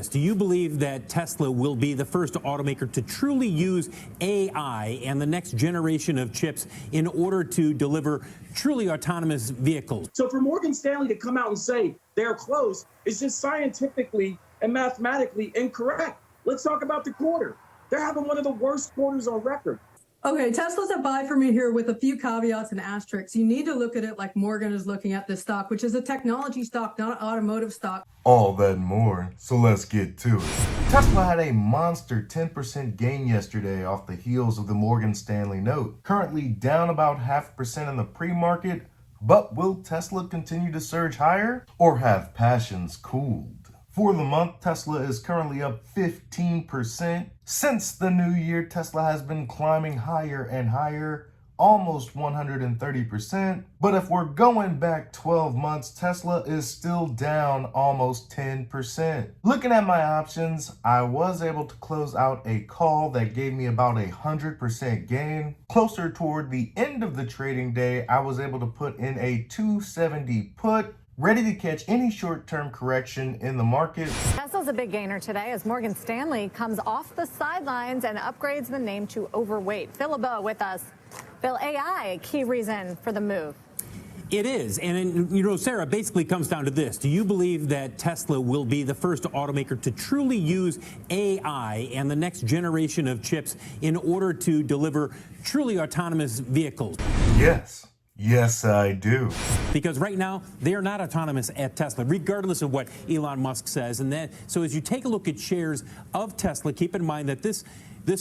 Do you believe that Tesla will be the first automaker to truly use AI and the next generation of chips in order to deliver truly autonomous vehicles? So for Morgan Stanley to come out and say they're close is just scientifically and mathematically incorrect. Let's talk about the quarter. They're having one of the worst quarters on record. Okay, Tesla's a buy for me here with a few caveats and asterisks. You need to look at it like Morgan is looking at this stock, which is a technology stock, not an automotive stock. All that and more, so let's get to it. Tesla had a monster 10% gain yesterday off the heels of the Morgan Stanley note. Currently down about 0.5% in the pre-market, but will Tesla continue to surge higher or have passions cooled? For the month, Tesla is currently up 15%. Since the new year, Tesla has been climbing higher and higher, almost 130%. But if we're going back 12 months, Tesla is still down almost 10%. Looking at my options, I was able to close out a call that gave me about 100% gain. Closer toward the end of the trading day, I was able to put in a 270 put, ready to catch any short-term correction in the market. Tesla's a big gainer today as Morgan Stanley comes off the sidelines and upgrades the name to overweight. Phil LeBeau with us. Phil, AI, a key reason for the move. It is. And, you know, Sarah, basically comes down to this. Do you believe that Tesla will be the first automaker to truly use AI and the next generation of chips in order to deliver truly autonomous vehicles? Yes. Yes, I do. Because right now, they are not autonomous at Tesla, regardless of what Elon Musk says. And that, so as you take a look at shares of Tesla, keep in mind that this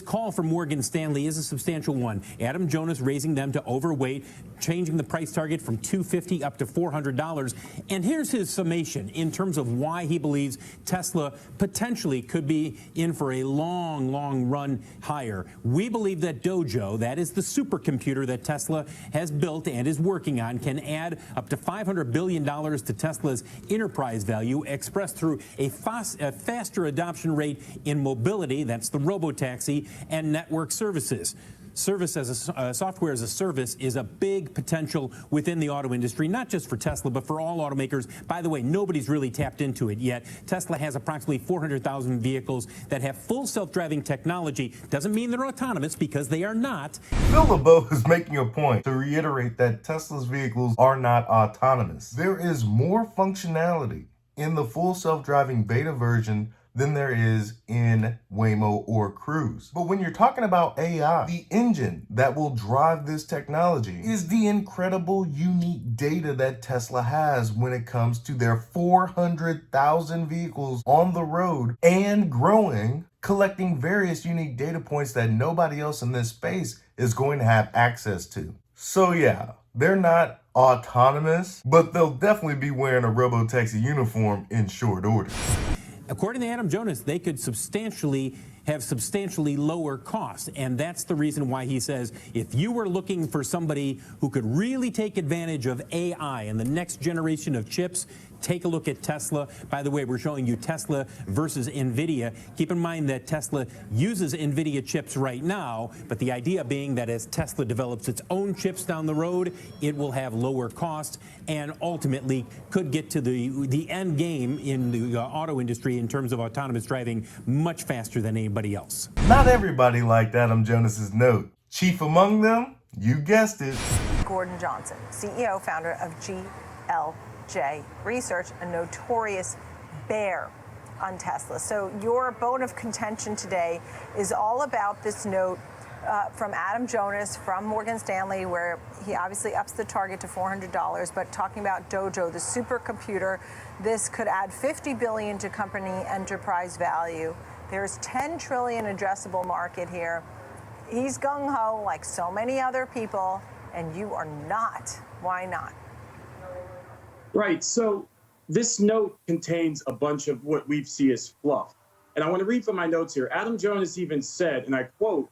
call from Morgan Stanley is a substantial one. Adam Jonas raising them to overweight, changing the price target from $250 up to $400. And here's his summation in terms of why he believes Tesla potentially could be in for a long, long run higher. We believe that Dojo, that is the supercomputer that Tesla has built and is working on, can add up to $500 billion to Tesla's enterprise value, expressed through a faster adoption rate in mobility, that's the robotaxi, and network services. Software as a service is a big potential within the auto industry, not just for Tesla, but for all automakers. By the way, nobody's really tapped into it yet. Tesla has approximately 400,000 vehicles that have full self-driving technology. Doesn't mean they're autonomous, because they are not. Phil LeBeau is making a point to reiterate that Tesla's vehicles are not autonomous. There is more functionality in the full self-driving beta version than there is in Waymo or Cruise. But when you're talking about AI, the engine that will drive this technology is the incredible unique data that Tesla has when it comes to their 400,000 vehicles on the road and growing, collecting various unique data points that nobody else in this space is going to have access to. So yeah, they're not autonomous, but they'll definitely be wearing a robotaxi uniform in short order. According to Adam Jonas, they could have substantially lower costs. And that's the reason why he says, if you were looking for somebody who could really take advantage of AI and the next generation of chips, take a look at Tesla. By the way, we're showing you Tesla versus NVIDIA. Keep in mind that Tesla uses NVIDIA chips right now, but the idea being that as Tesla develops its own chips down the road, it will have lower costs and ultimately could get to the end game in the auto industry in terms of autonomous driving much faster than anybody else. Not everybody liked Adam Jonas's note. Chief among them, you guessed it, Gordon Johnson, CEO, founder of GLJ Research, a notorious bear on Tesla. So your bone of contention today is all about this note from Adam Jonas from Morgan Stanley, where he obviously ups the target to $400, but talking about Dojo, the supercomputer. This could add $50 billion to company enterprise value. There's $10 trillion addressable market here. He's gung-ho like so many other people, and you are not. Why not? Right. So this note contains a bunch of what we see as fluff. And I want to read from my notes here. Adam Jonas even said, and I quote,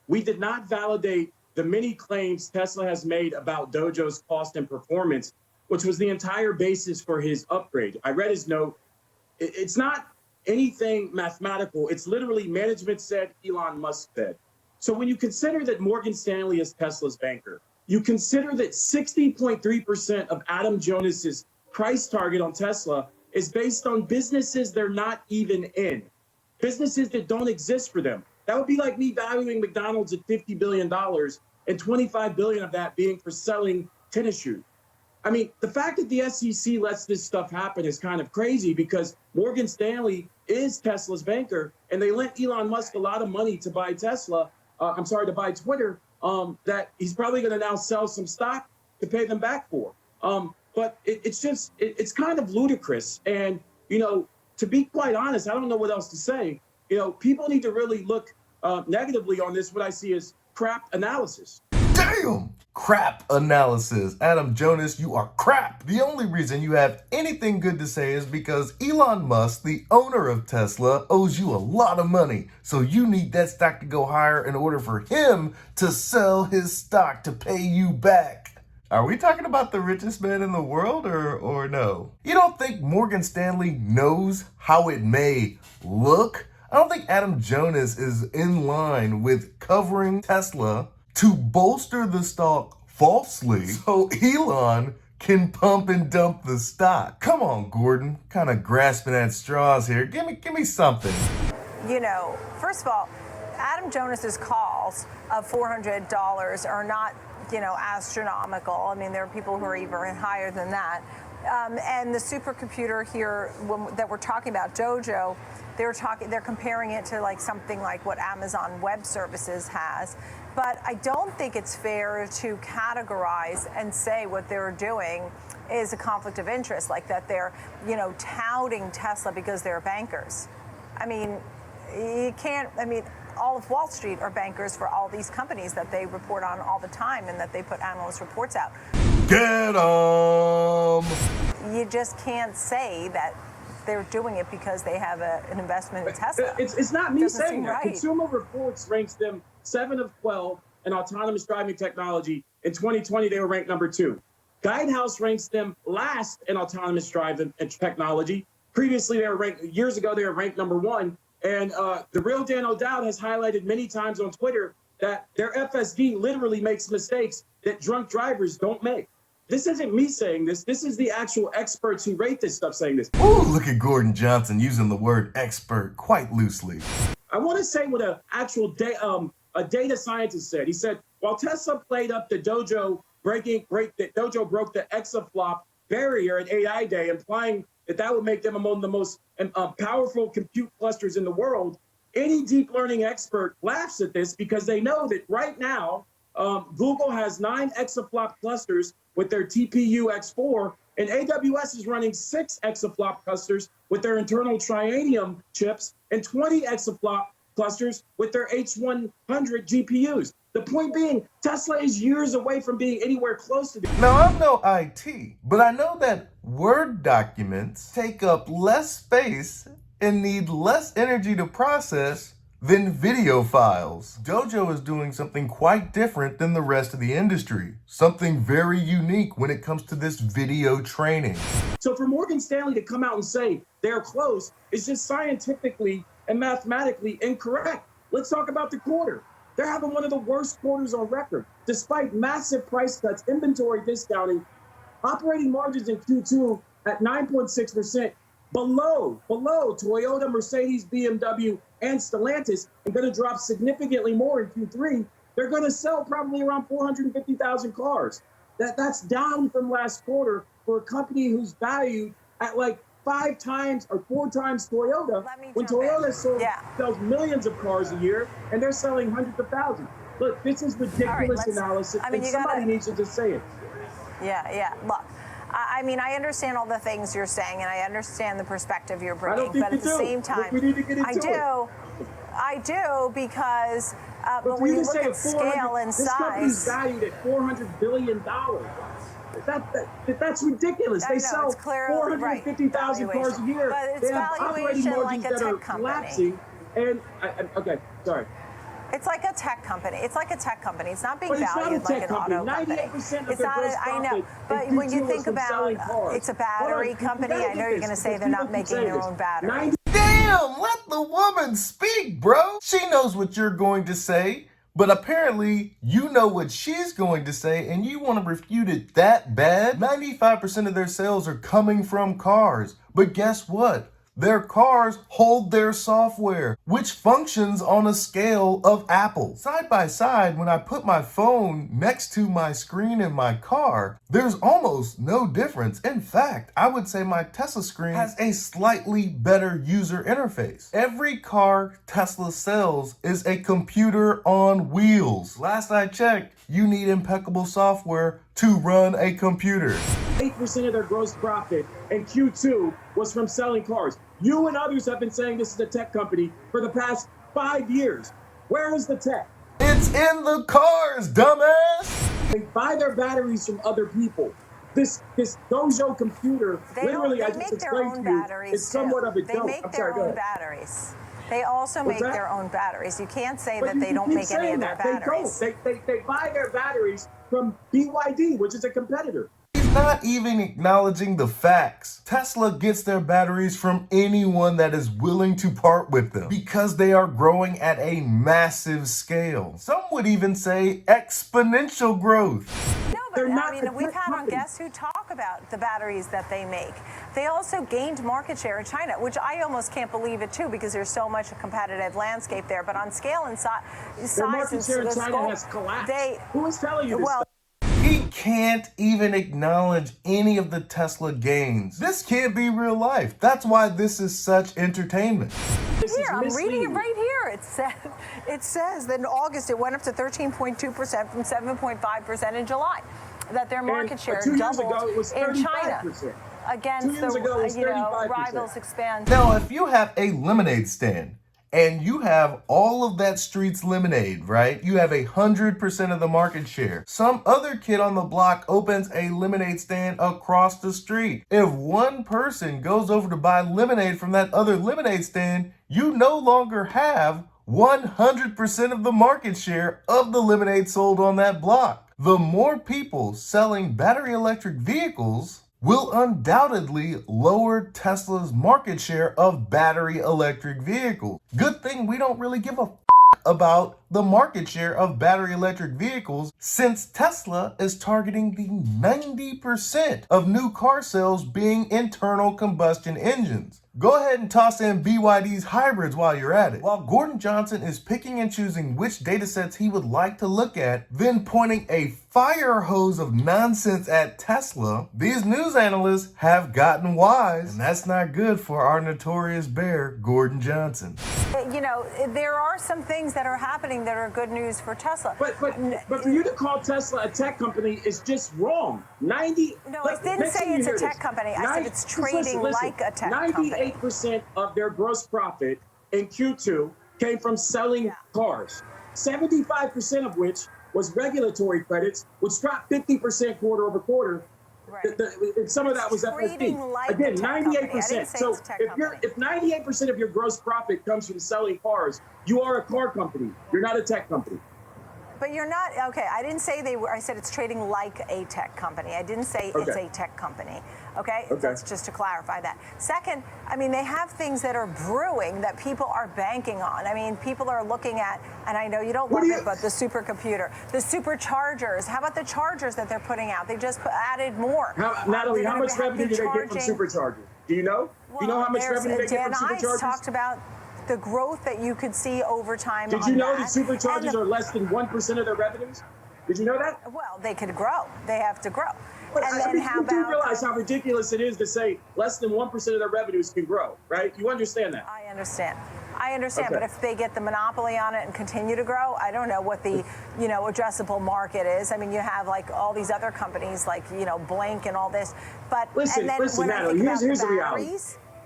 "We did not validate the many claims Tesla has made about Dojo's cost and performance, which was the entire basis for his upgrade." I read his note. It's not anything mathematical. It's literally management said, Elon Musk said. So when you consider that Morgan Stanley is Tesla's banker, you consider that 60.3% of Adam Jonas's price target on Tesla is based on businesses they're not even in, businesses that don't exist for them. That would be like me valuing McDonald's at $50 billion and $25 billion of that being for selling tennis shoes. I mean, the fact that the SEC lets this stuff happen is kind of crazy because Morgan Stanley is Tesla's banker, and they lent Elon Musk a lot of money to buy to buy Twitter, that he's probably going to now sell some stock to pay them back for. But it's kind of ludicrous. And, to be quite honest, I don't know what else to say. People need to really look negatively on this, what I see as crap analysis. Damn! Crap analysis. Adam Jonas, you are crap. The only reason you have anything good to say is because Elon Musk, the owner of Tesla, owes you a lot of money. So you need that stock to go higher in order for him to sell his stock to pay you back. Are we talking about the richest man in the world or no? You don't think Morgan Stanley knows how it may look? I don't think Adam Jonas is in line with covering Tesla to bolster the stock falsely so Elon can pump and dump the stock. Come on, Gordon. Kind of grasping at straws here. Give me something. First of all, Adam Jonas's calls of $400 are not, astronomical. I mean, there are people who are even higher than that. And the supercomputer here that we're talking about, Dojo, they're comparing it to like something like what Amazon Web Services has. But I don't think it's fair to categorize and say what they're doing is a conflict of interest, like that they're, touting Tesla because they're bankers. I mean, you can't, all of Wall Street are bankers for all these companies that they report on all the time and that they put analyst reports out. Get 'em! You just can't say that they're doing it because they have an investment in Tesla. It's not me Doesn't saying seem that. right. Consumer Reports ranks them 7 of 12 in autonomous driving technology. In 2020, they were ranked number 2. Guidehouse ranks them last in autonomous driving technology. Previously, years ago, they were ranked number 1. And the real Dan O'Dowd has highlighted many times on Twitter that their FSD literally makes mistakes that drunk drivers don't make. This isn't me saying this. This is the actual experts who rate this stuff saying this. Ooh, look at Gordon Johnson using the word expert quite loosely. I want to say what a data scientist said. He said, while Tesla played up the Dojo Dojo broke the exaflop barrier at AI Day, implying that would make them among the most powerful compute clusters in the world, any deep learning expert laughs at this because they know that right now, Google has 9 exaflop clusters with their TPU X4, and AWS is running 6 exaflop clusters with their internal Trianium chips and 20 exaflop clusters with their H100 GPUs. The point being, Tesla is years away from being anywhere close to this. Now, I'm no IT, but I know that Word documents take up less space and need less energy to process than video files. Dojo is doing something quite different than the rest of the industry. Something very unique when it comes to this video training. So for Morgan Stanley to come out and say they're close is just scientifically and mathematically incorrect. Let's talk about the quarter. They're having one of the worst quarters on record. Despite massive price cuts, inventory discounting, operating margins in Q2 at 9.6%, below Toyota, Mercedes, BMW, and Stellantis, and going to drop significantly more in Q3. They're going to sell probably around 450,000 cars. That's down from last quarter for a company who's valued at like 5 times or 4 times Toyota, when Toyota sells millions of cars a year, and they're selling hundreds of thousands. Look, this is ridiculous analysis, and somebody needs to just say it. Yeah. Look, I understand all the things you're saying, and I understand the perspective you're bringing, but at the same time, we need to get into I do, because but when you look at scale and this company's size, valued at $400 billion. That's ridiculous. They sell 450,000 cars a year. But it's they have operating valuation margins like a that are tech company. collapsing. And okay, sorry. it's like a tech company. It's like a tech company. It's not being But it's not valued a tech like an company. auto company. 98% of It's their not. gross I know. profit But in when you Q2 think was from about selling cars. it's a battery company, I know you're going to say they're not making their own battery. Damn, let the woman speak, bro. She knows what you're going to say, but apparently you know what she's going to say and you want to refute it that bad. 95% of their sales are coming from cars, But guess what? Their cars hold their software, which functions on a scale of Apple. Side by side, when I put my phone next to my screen in my car, there's almost no difference. In fact, I would say my Tesla screen has a slightly better user interface. Every car Tesla sells is a computer on wheels. Last I checked, you need impeccable software to run a computer. 8% of their gross profit in Q2 was from selling cars. You and others have been saying this is a tech company for the past 5 years. Where is the tech? It's in the cars, dumbass! They buy their batteries from other people. This Dojo computer, literally, I just explained to you, is somewhat of a joke. They make their own batteries. They also make their own batteries. You can't say that they don't make any of their batteries. They don't. They buy their batteries from BYD, which is a competitor. He's not even acknowledging the facts. Tesla gets their batteries from anyone that is willing to part with them because they are growing at a massive scale. Some would even say exponential growth. No, but I mean, we've had on guests who talk about the batteries that they make. They also gained market share in China, which I almost can't believe it too, because there's so much a competitive landscape there. But on scale and size their market share in China has collapsed. Who is telling you this? Well, he can't even acknowledge any of the Tesla gains. This can't be real life. That's why this is such entertainment. Here, I'm reading it right here. It says that in August it went up to 13.2% from 7.5% in July. That their market share doubled in China against the rivals expand. Now, if you have a lemonade stand and you have all of that street's lemonade, right? You have 100% of the market share. Some other kid on the block opens a lemonade stand across the street. If one person goes over to buy lemonade from that other lemonade stand, you no longer have 100% of the market share of the lemonade sold on that block. The more people selling battery electric vehicles will undoubtedly lower Tesla's market share of battery electric vehicles. Good thing we don't really give a about the market share of battery electric vehicles, since Tesla is targeting the 90% of new car sales being internal combustion engines. Go ahead and toss in BYD's hybrids while you're at it. While Gordon Johnson is picking and choosing which datasets he would like to look at, then pointing a fire hose of nonsense at Tesla, these news analysts have gotten wise, and that's not good for our notorious bear, Gordon Johnson. You know, there are some things that are happening that are good news for Tesla. But for you to call Tesla a tech company is just wrong. No, I didn't say it's a tech company. I said it's trading like a tech company. 98% of their gross profit in Q2 came from selling cars. 75% of which was regulatory credits, which dropped 50% quarter over quarter. Right. And some of that was FSD. Like again, 98%. So if 98% of your gross profit comes from selling cars, you are a car company. You're not a tech company. But you're not, okay, I didn't say they were, I said it's trading like a tech company. I didn't say it's a tech company, okay? That's just to clarify that. Second, I mean, they have things that are brewing that people are banking on. I mean, people are looking at, and I know you don't love it, but the supercomputer, the superchargers. How about the chargers that they're putting out? They just added more. Natalie, how much revenue do they get from superchargers? Do you know? Well, do you know how much revenue they get from superchargers? Dan Ives talked about the growth that you could see over time. Did you know that superchargers are less than 1% of their revenues? Did you know that? Well, they could grow. They have to grow. But and then how about? You realize how ridiculous it is to say less than 1% of their revenues can grow, right? You understand that? I understand. But if they get the monopoly on it and continue to grow, I don't know what the addressable market is. I mean, you have like all these other companies like Blink and all this. But listen, Natalie. Here's the reality.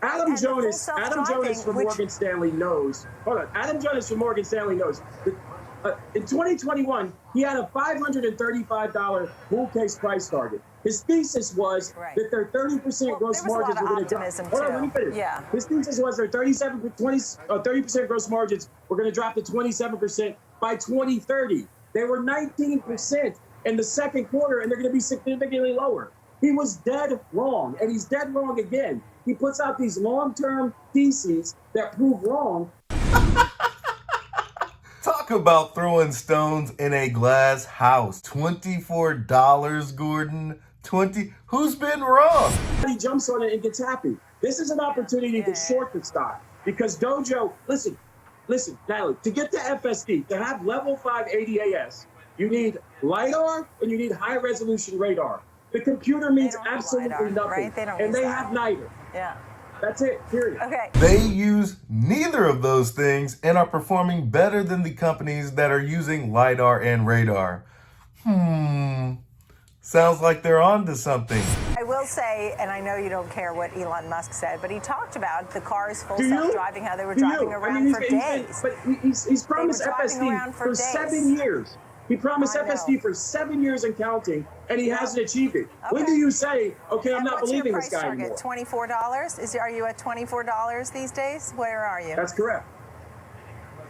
Adam Jonas from Morgan Stanley knows. Hold on. Adam Jonas from Morgan Stanley knows. In 2021, he had a $535 bull case price target. His thesis was that their 30% gross margins were going to drop. Hold on, let me finish. Yeah. His thesis was their 30% gross margins were going to drop to 27% by 2030. They were 19% in the second quarter, and they're going to be significantly lower. He was dead wrong, and he's dead wrong again. He puts out these long-term theses that prove wrong. Talk about throwing stones in a glass house. $24, Gordon. Who's been wrong? He jumps on it and gets happy. This is an opportunity to short the stock because Dojo, listen, Natalie, to get to FSD, to have level 5 ADAS, you need LiDAR and you need high resolution radar. The computer means absolutely LiDAR, nothing. right? They don't and use they that. have neither. Yeah. That's it, period. Okay. They use neither of those things and are performing better than the companies that are using LiDAR and radar. Sounds like they're onto something. I will say, and I know you don't care what Elon Musk said, but he talked about the cars full Do you? self-driving, how they were Do you? driving I around mean, for days. But he's promised driving around FSD for for days. 7 years. He promised I know. FSD for 7 years and counting, and he hasn't achieved it. When Okay. do you say, okay, I'm And not what's your believing price this guy target? anymore? $24? Are you at $24 these days? Where are you? That's correct.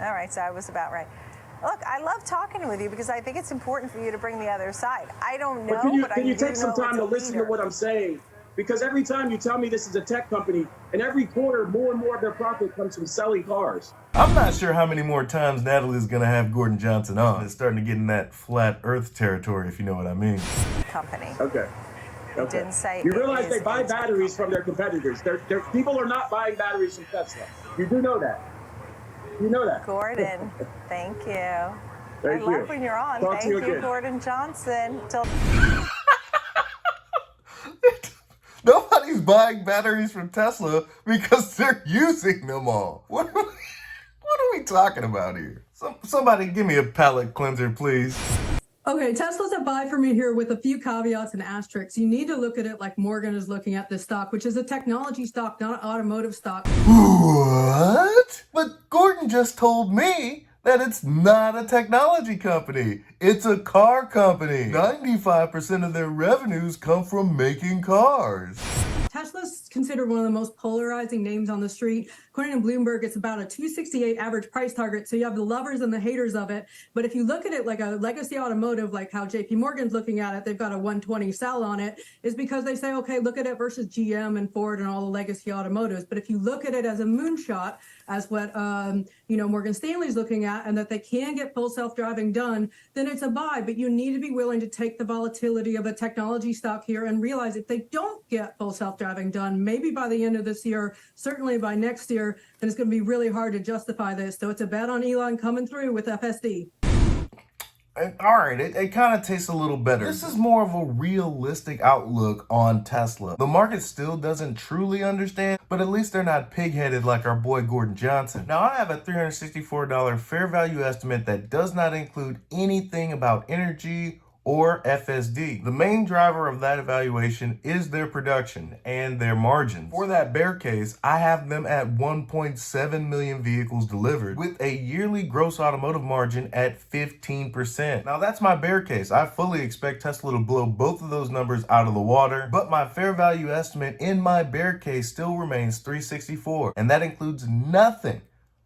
All right, so I was about right. Look, I love talking with you because I think it's important for you to bring the other side. I don't know, But I can you do take some know time it's to a listen to leader. what I'm saying? Because every time you tell me this is a tech company, and every quarter more and more of their profit comes from selling cars. I'm not sure how many more times Natalie's gonna have Gordon Johnson on. It's starting to get in that flat earth territory, if you know what I mean. Company. Okay. Didn't say You it realize is they buy a tech batteries from their competitors. People are not buying batteries from Tesla. You do know that. You know that. Gordon, thank you. Thank I you. love when you're on. Talk to Thank you you, again. Gordon Johnson. Till Nobody's buying batteries from Tesla because they're using them all. What are we talking about here? Somebody give me a palate cleanser, please. Okay, Tesla's a buy for me here with a few caveats and asterisks. You need to look at it like Morgan is looking at this stock, which is a technology stock, not an automotive stock. What? But Gordon just told me that it's not a technology company. It's a car company. 95% of their revenues come from making cars. Tesla's considered one of the most polarizing names on the street. According to Bloomberg, it's about a 268 average price target. So you have the lovers and the haters of it. But if you look at it like a legacy automotive, like how JP Morgan's looking at it, they've got a 120 sell on it, is because they say, okay, look at it versus GM and Ford and all the legacy automotives. But if you look at it as a moonshot, as what Morgan Stanley's looking at, and that they can get full self-driving done, then it's a buy. But you need to be willing to take the volatility of a technology stock here and realize if they don't get full self-driving done, maybe by the end of this year, certainly by next year, then it's going to be really hard to justify this. So it's a bet on Elon coming through with FSD. All right, it kind of tastes a little better. This is more of a realistic outlook on Tesla. The market still doesn't truly understand, but at least they're not pig-headed like our boy Gordon Johnson. Now, I have a $364 fair value estimate that does not include anything about energy or FSD. The main driver of that evaluation is their production and their margins. For that bear case, I have them at 1.7 million vehicles delivered with a yearly gross automotive margin at 15%. Now that's my bear case. I fully expect Tesla to blow both of those numbers out of the water, but my fair value estimate in my bear case still remains 364, and that includes nothing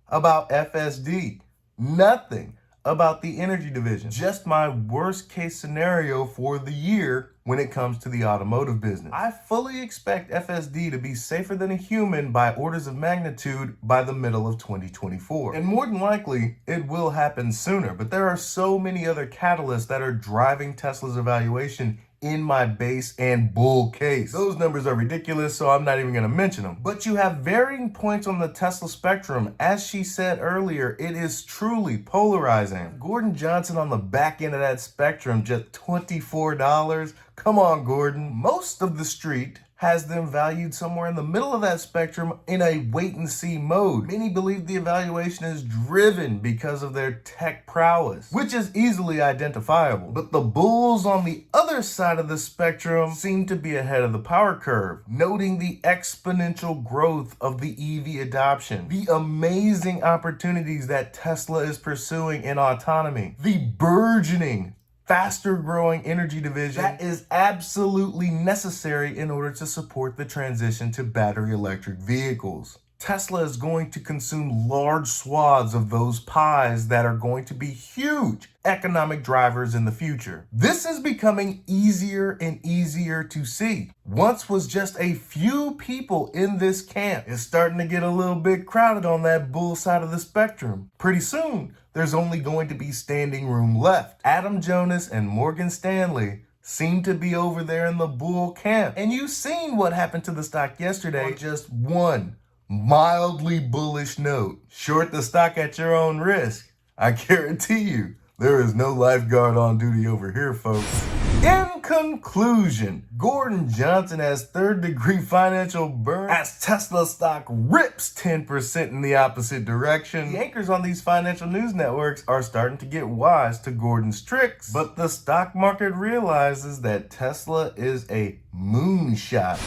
about FSD, nothing about the energy division. Just my worst case scenario for the year when it comes to the automotive business. I fully expect FSD to be safer than a human by orders of magnitude by the middle of 2024. And more than likely, it will happen sooner, but there are so many other catalysts that are driving Tesla's evaluation in my base and bull case. Those numbers are ridiculous, so I'm not even going to mention them. But you have varying points on the Tesla spectrum. As she said earlier, it is truly polarizing. Gordon Johnson on the back end of that spectrum, just $24. Come on, Gordon. Most of the street has them valued somewhere in the middle of that spectrum in a wait-and-see mode. Many believe the evaluation is driven because of their tech prowess, which is easily identifiable. But the bulls on the other side of the spectrum seem to be ahead of the power curve, noting the exponential growth of the EV adoption, the amazing opportunities that Tesla is pursuing in autonomy, the burgeoning faster growing energy division that is absolutely necessary in order to support the transition to battery electric vehicles. Tesla is going to consume large swaths of those pies that are going to be huge economic drivers in the future. This is becoming easier and easier to see. Once was just a few people in this camp. It's starting to get a little bit crowded on that bull side of the spectrum. Pretty soon, there's only going to be standing room left. Adam Jonas and Morgan Stanley seem to be over there in the bull camp. And you've seen what happened to the stock yesterday on just one mildly bullish note. Short the stock at your own risk. I guarantee you, there is no lifeguard on duty over here, folks. In conclusion, Gordon Johnson has third-degree financial burn as Tesla stock rips 10% in the opposite direction. The anchors on these financial news networks are starting to get wise to Gordon's tricks, but the stock market realizes that Tesla is a moonshot.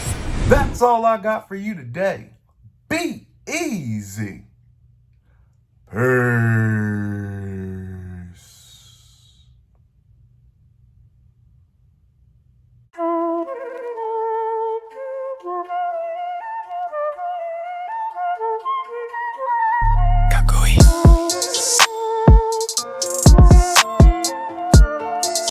That's all I got for you today. Be easy. Peace.